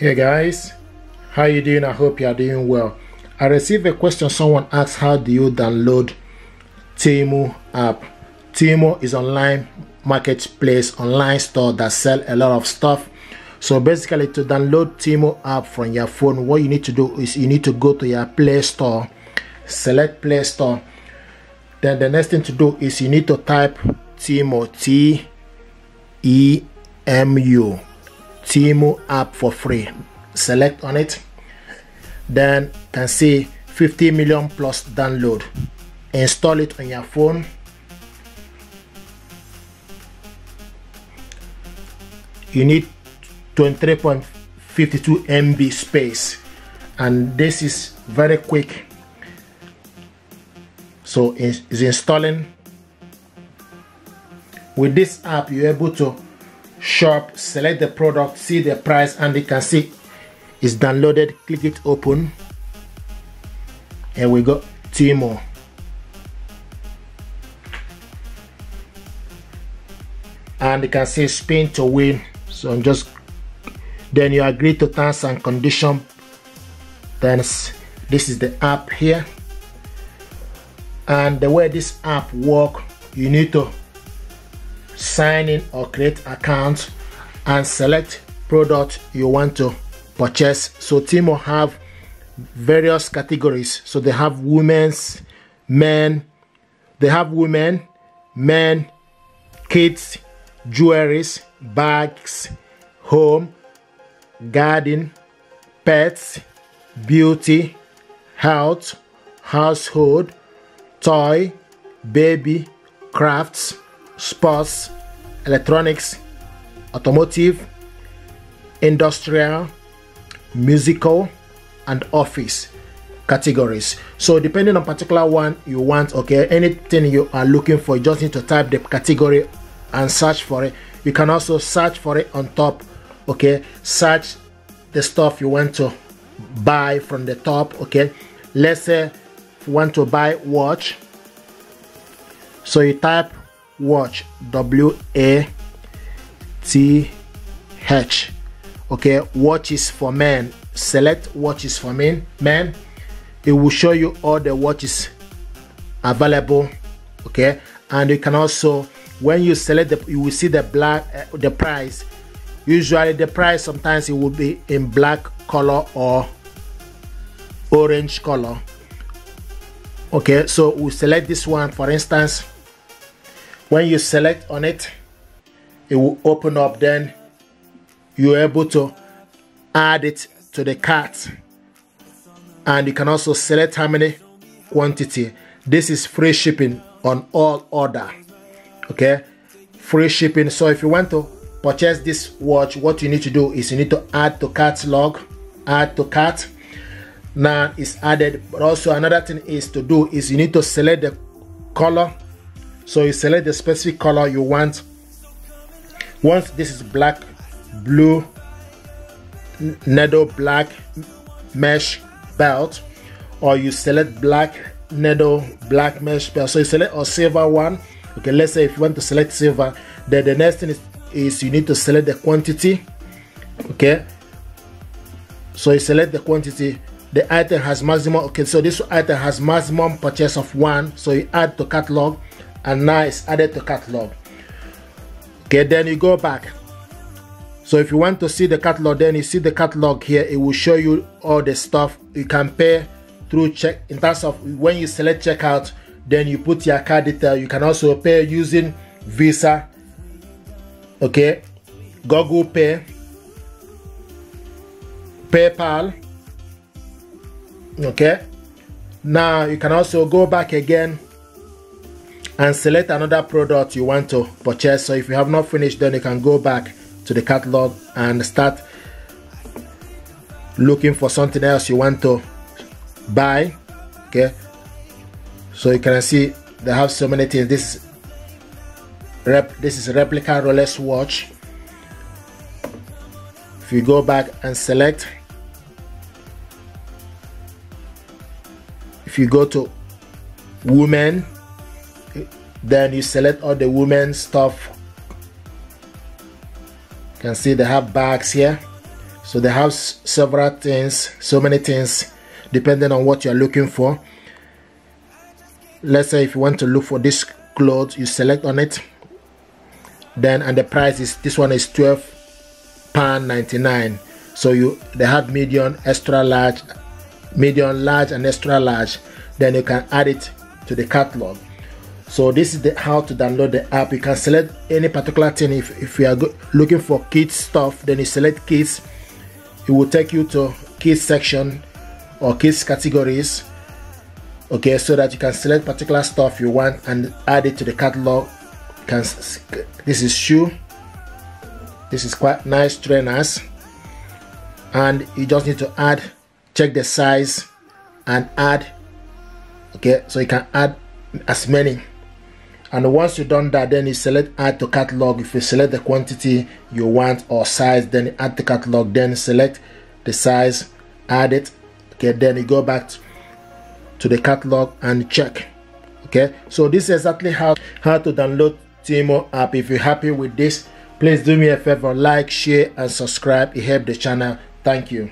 Hey guys, how you doing? I hope you are doing well. I received a question. Someone asked, how do you download Temu app? Temu is online marketplace, online store that sell a lot of stuff. So basically, to download Temu app from your phone, what you need to do is you need to go to your Play Store, select Play Store. Then the next thing to do is you need to type Temu, T-E-M-U, Temu app for free. Select on it. Then can see 50 million plus download. Install it on your phone. You need 23.52 MB space, and this is very quick. So it's installing. With this app, you're able to shop, select the product, see the price, and you can see it's downloaded. Click it, open, and we got Temu. And you can see spin to win. So I'm just, then you agree to terms and conditions. Then this is the app here, and the way this app work, you need to sign in or create account and select product you want to purchase. So Temu have various categories. So they have women's, men, they have women, men, kids, jewelries, bags, home, garden, pets, beauty, health, household, toy, baby, crafts, sports, electronics, automotive, industrial, musical, and office categories. So depending on particular one you want, okay, anything you are looking for, you just need to type the category and search for it. You can also search for it on top, okay, search the stuff you want to buy from the top, okay. Let's say you want to buy watch, so you type watch, W-A-T-H, okay. Watches for men, select watches for men. It will show you all the watches available, okay. And you can also, when you select you will see the the price. Usually the price, sometimes it will be in black color or orange color, okay. So we select this one, for instance. When you select on it, it will open up. Then you're able to add it to the cart, and you can also select how many quantity. This is free shipping on all order, okay, free shipping. So if you want to purchase this watch, what you need to do is you need to add to catalog, add to cart. Now it's added. But also another thing is to do is you need to select the color. So you select the specific color you want. Once this is black, blue, needle black mesh belt, or you select black needle black mesh belt. So you select a silver one, okay. Let's say if you want to select silver, then the next thing is you need to select the quantity, okay. So you select the quantity. The item has maximum, okay, so this item has maximum purchase of 1, so you add to catalog, and now it's added to catalog, okay. Then you go back. So if you want to see the catalog, then you see the catalog here. It will show you all the stuff. You can pay through check. In terms of when you select checkout, then you put your card detail. You can also pay using Visa, okay, Google Pay, PayPal, okay. Now you can also go back again and select another product you want to purchase. So if you have not finished, then you can go back to the catalog and start looking for something else you want to buy, okay. So you can see they have so many things. This is replica Rolex watch. If you go back and select, if you go to women, then you select all the women stuff. You can see they have bags here. So they have several things, so many things, depending on what you're looking for. Let's say if you want to look for this clothes, you select on it, then, and the price is, this one is £12.99. So they have medium, extra large, medium, large, and extra large. Then you can add it to the catalog. So this is how to download the app. You can select any particular thing. If you are looking for kids stuff, then you select kids. It will take you to kids section or kids categories, okay, so that you can select particular stuff you want and add it to the catalog. This is shoe. This is quite nice, trainers, and you just need to check the size and add, okay, so you can add as many. And once you've done that, then you select add to catalog. If you select the quantity you want or size, then you add the catalog, then select the size, add it, okay, then you go back to the catalog and check. Okay, so this is exactly how to download Temu app. If you're happy with this, please do me a favor, like, share, and subscribe. It helps the channel. Thank you.